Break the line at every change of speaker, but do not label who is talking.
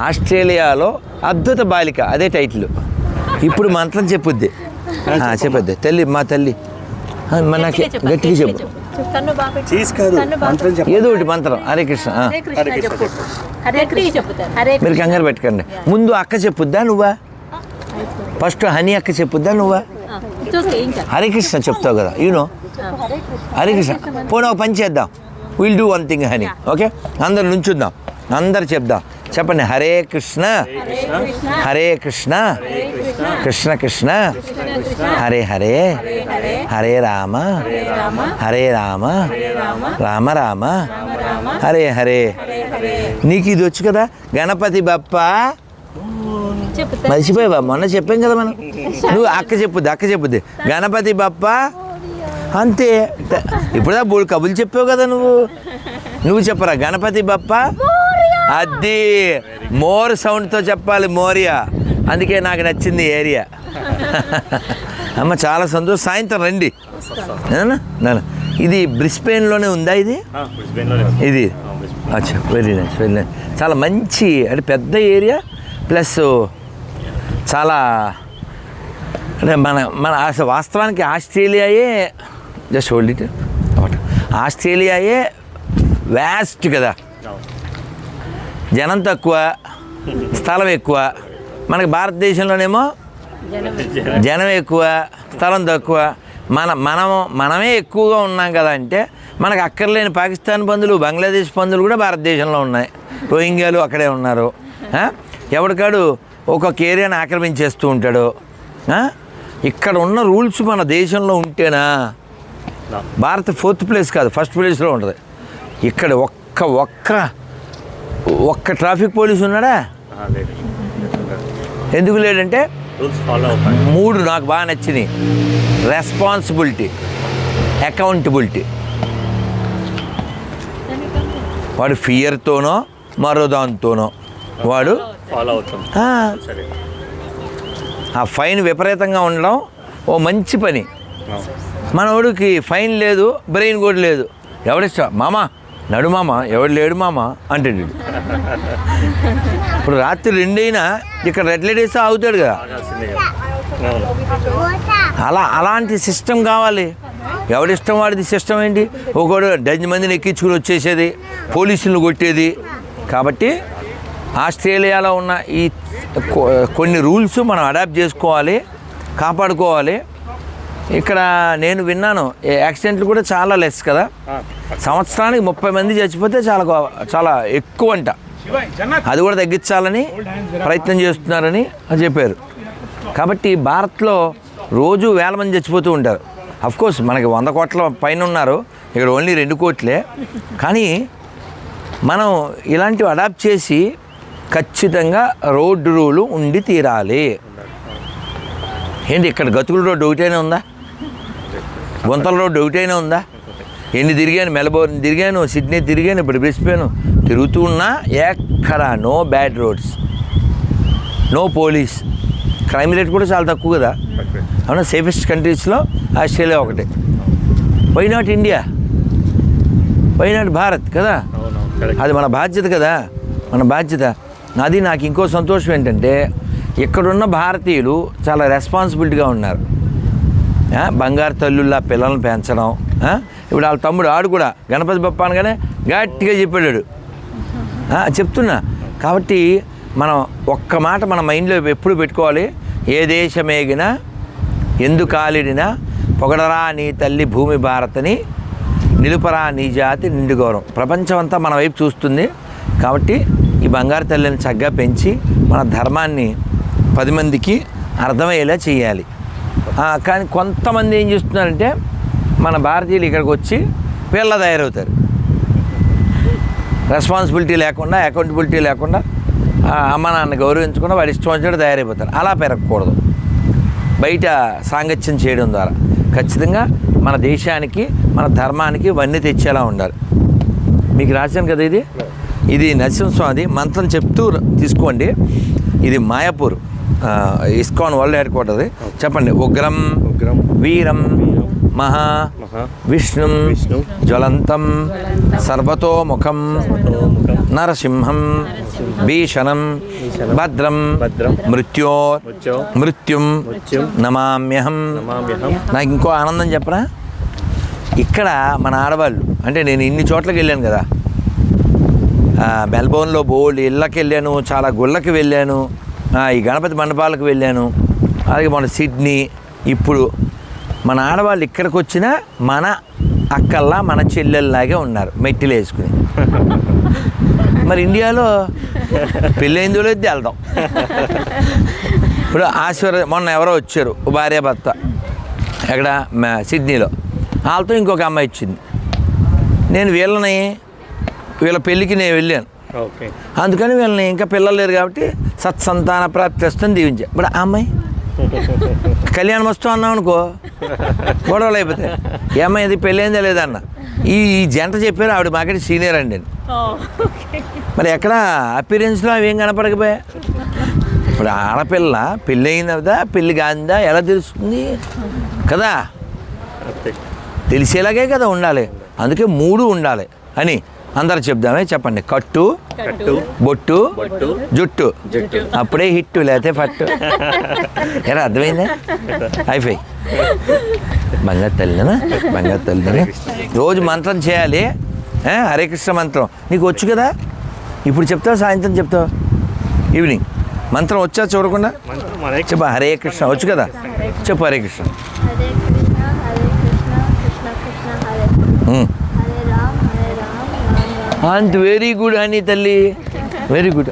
ఆస్ట్రేలియాలో అద్భుత బాలిక, అదే టైటిల్. ఇప్పుడు మంత్రం చెప్పుద్ది, చెప్పొద్ది తల్లి, మా తల్లి మనకి గట్టిగా చెప్పు, ఏదో ఒకటి మంత్రం. హరే కృష్ణ. మీరు కంగారు పెట్టకండి. ముందు అక్క చెప్పుద్దా నువ్వా? ఫస్ట్ హనీ అక్క చెప్పుద్దా నువ్వా? హరే కృష్ణ చెప్తావు కదా, యూనో హరే కృష్ణ. పోనీ ఒక పని చేద్దాం, will do one thing honey. Okay, అందరు నుంచుద్దాం, అందరు చెప్దాం. చెప్పండి, హరే కృష్ణ హరే కృష్ణ కృష్ణ కృష్ణ హరే హరే హరే రామ హరే రామ రామ రామ హరే హరే. నీకు ఇది వచ్చు కదా, గణపతి బప్ప. మర్చిపోయావా? మొన్న చెప్పాం కదా మనం. నువ్వు అక్క చెప్పుద్ది గణపతి బప్ప, అంతే. ఇప్పుడుదా బోడు కబులు చెప్పావు కదా నువ్వు చెప్పరా గణపతి బప్ప. అది మోర్ సౌండ్తో చెప్పాలి, మోరియా. అందుకే నాకు నచ్చింది ఏరియా. అమ్మ చాలా సంతోషం, సాయంత్రం రండి. ఇది బ్రిస్బెయిన్లోనే ఉందా ఇది? అచ్చా, వెరీ నైస్, వెరీ నైస్. చాలా మంచి, అంటే పెద్ద ఏరియా, ప్లస్ చాలా అంటే మన అసలు వాస్తవానికి ఆస్ట్రేలియాయే, జస్ట్ హోల్డ్ ఇట్, ఆస్ట్రేలియాయే వ్యాస్ట్ కదా. జనం తక్కువ, స్థలం ఎక్కువ. మనకి భారతదేశంలోనేమో జనం ఎక్కువ, స్థలం తక్కువ. మనమే ఎక్కువగా ఉన్నాం కదా. అంటే మనకు అక్కర్లేని పాకిస్తాన్ పందులు, బంగ్లాదేశ్ పందులు కూడా భారతదేశంలో ఉన్నాయి. రోహింగ్యాలు అక్కడే ఉన్నారు. ఎవరికాడు ఒక్కొక్క ఏరియాని ఆక్రమించేస్తూ ఉంటాడు. ఇక్కడ ఉన్న రూల్స్ మన దేశంలో ఉంటేనా భారత్ 4th ప్లేస్ కాదు, 1st ప్లేస్లో ఉంటుంది. ఇక్కడ ఒక్క ట్రాఫిక్ పోలీసు ఉన్నాడా? ఎందుకు లేడంటే 3 నాకు బాగా నచ్చినాయి: రెస్పాన్సిబిలిటీ, అకౌంటబిలిటీ. వాడు ఫియర్తోనో మరో దాంతోనో వాడు ఆ ఫైన్ విపరీతంగా ఉండడం ఓ మంచి పని. మనోడికి ఫైన్ లేదు, బ్రెయిన్ కూడా లేదు. ఎవడిష్టం మామ నడు మామ, ఎవడు లేడు మామ అంటాడు. ఇప్పుడు రాత్రి 2 అయినా ఇక్కడ రెడ్ లైట్ వేస్తే ఆగుతాడు కదా. అలాంటి సిస్టమ్ కావాలి. ఎవడిష్టం వాడిది సిస్టమ్ ఏంటి? ఒకడు 10 మందిని ఎక్కించుకుని వచ్చేసేది, పోలీసులను కొట్టేది. కాబట్టి ఆస్ట్రేలియాలో ఉన్న ఈ కొన్ని రూల్స్ మనం అడాప్ట్ చేసుకోవాలి, కాపాడుకోవాలి. ఇక్కడ నేను విన్నాను, యాక్సిడెంట్లు కూడా చాలా లెస్ కదా. సంవత్సరానికి 30 మంది చచ్చిపోతే చాలా ఎక్కువ అంట. అది కూడా తగ్గించాలని ప్రయత్నం చేస్తున్నారని చెప్పారు. కాబట్టి భారత్లో రోజు 1000 మంది చచ్చిపోతూ ఉంటారు. అఫ్కోర్స్ మనకి 100 కోట్ల పైన ఉన్నారు, ఇక్కడ ఓన్లీ 2 కోట్లే. కానీ మనం ఇలాంటివి అడాప్ట్ చేసి ఖచ్చితంగా రోడ్డు రూలు ఉండి తీరాలి. ఏంటి ఇక్కడ గతుకుల రోడ్డు ఒకటైనా ఉందా? గుంతల రోడ్డు ఒకటైనా ఉందా? ఎన్ని తిరిగాను, మెల్బోర్న్ తిరిగాను, సిడ్నీ తిరిగాను, ఇప్పుడు బ్రిస్బెన్ తిరుగుతూ ఉన్నా ఎక్కడ no bad roads, no police. Crime rate కూడా చాలా తక్కువ కదా. అవునా? సేఫెస్ట్ కంట్రీస్లో ఆస్ట్రేలియా ఒకటే. Why not India? Why not Bharat కదా? అది మన బాధ్యత కదా, మన బాధ్యత. అది నాకు ఇంకో సంతోషం ఏంటంటే ఇక్కడున్న భారతీయులు చాలా రెస్పాన్సిబిలిటీగా ఉన్నారు. బంగారు తల్లుల్లా పిల్లల్ని పెంచడం. ఇప్పుడు వాళ్ళ తమ్ముడు ఆడు కూడా గణపతి బప్ప అనగానే గట్టిగా చెప్పాడు. చెప్తున్నా. కాబట్టి మనం ఒక్క మాట మన మైండ్లో ఎప్పుడు పెట్టుకోవాలి. ఏ దేశమేగినా ఎందుకాలిడినా పొగడరా నీ తల్లి భూమి భారతని, నిలుపరా నీ జాతి నిండు గౌరవం. ప్రపంచం అంతా మన వైపు చూస్తుంది. కాబట్టి ఈ బంగారు తల్లిని చక్కగా పెంచి మన ధర్మాన్ని 10 మందికి అర్థమయ్యేలా చేయాలి. కానీ కొంతమంది ఏం చేస్తున్నారంటే మన భారతీయులు ఇక్కడికి వచ్చి వీళ్ళ తయారవుతారు. రెస్పాన్సిబిలిటీ లేకుండా, అకౌంటబిలిటీ లేకుండా, అమ్మ నాన్న గౌరవించకుండా వాడు ఇష్టం వచ్చినట్టు తయారైపోతారు. అలా పెరగకూడదు. బయట సాంగత్యం చేయడం ద్వారా ఖచ్చితంగా మన దేశానికి, మన ధర్మానికి వన్నీ తెచ్చేలా ఉండాలి. మీకు రాశాను కదా, ఇది నరసింహస్వామి మంత్రం చెప్తూ తీసుకోండి. ఇది Mayapur ISKCON world head quarter. చెప్పండి. ఉగ్రం వీరం మహా విష్ణుం జ్వలంతం సర్వతోముఖం నరసింహం భీషణం భద్రం మృత్యుం నమామ్యహం. నాకు ఇంకో ఆనందం చెప్పరా, ఇక్కడ మన ఆడవాళ్ళు అంటే నేను ఇన్ని చోట్లకి వెళ్ళాను కదా, మెల్బోర్న్లో బోల్డ్ ఇళ్ళకి వెళ్ళాను, చాలా గుళ్ళకి వెళ్ళాను, ఈ గణపతి మండపాలకు వెళ్ళాను, అలాగే మన సిడ్నీ. ఇప్పుడు మన ఆడవాళ్ళు ఇక్కడికి వచ్చినా మన అక్కల్లా మన చెల్లెల్లాగే ఉన్నారు మెట్టిలు వేసుకుని. మరి ఇండియాలో పెళ్ళైందో లేదు వెళ్దాం. ఇప్పుడు మొన్న ఎవరో వచ్చారు భార్యాభర్త ఎక్కడ సిడ్నీలో, వాళ్ళతో ఇంకొక అమ్మాయి వచ్చింది. నేను వీళ్ళ పెళ్ళికి నేను వెళ్ళాను, అందుకని వీళ్ళని ఇంకా పిల్లలు లేరు కాబట్టి సత్సంతాన ప్రాప్తి వస్తుంది దీవించా. ఇప్పుడు ఆ అమ్మాయి కళ్యాణం వస్తూ అన్నాం అనుకో గొడవలు అయిపోతాయి. ఈ అమ్మాయి అది పెళ్ళైందా లేదన్న ఈ జంట చెప్పారు, ఆవిడ మాకంటే సీనియర్ అండి. మరి ఎక్కడ అపీరెన్స్లో అవి ఏం కనపడకపోయా. ఇప్పుడు ఆడపిల్ల పెళ్ళి అయిందా పెళ్ళి కాందా ఎలా తెలుస్తుంది కదా, తెలిసేలాగే కదా ఉండాలి. అందుకే 3 ఉండాలి అని అందరు చెప్దామే. చెప్పండి, కట్టు బొట్టు జుట్టు, అప్పుడే హిట్టు లేకపోతే పట్టు. ఎలా అర్థమైందా? అయిపోయి బంగారు తల్లినా రోజు మంత్రం చేయాలి. హరే కృష్ణ మంత్రం నీకు వచ్చు కదా, ఇప్పుడు చెప్తావు, సాయంత్రం చెప్తావు, ఈవినింగ్ మంత్రం వచ్చా చూడకుండా చెప్ప. హరే కృష్ణ వచ్చు కదా, చెప్పు హరే కృష్ణ. అంత వెరీ గుడ్ అని తల్లి, వెరీ గుడ్.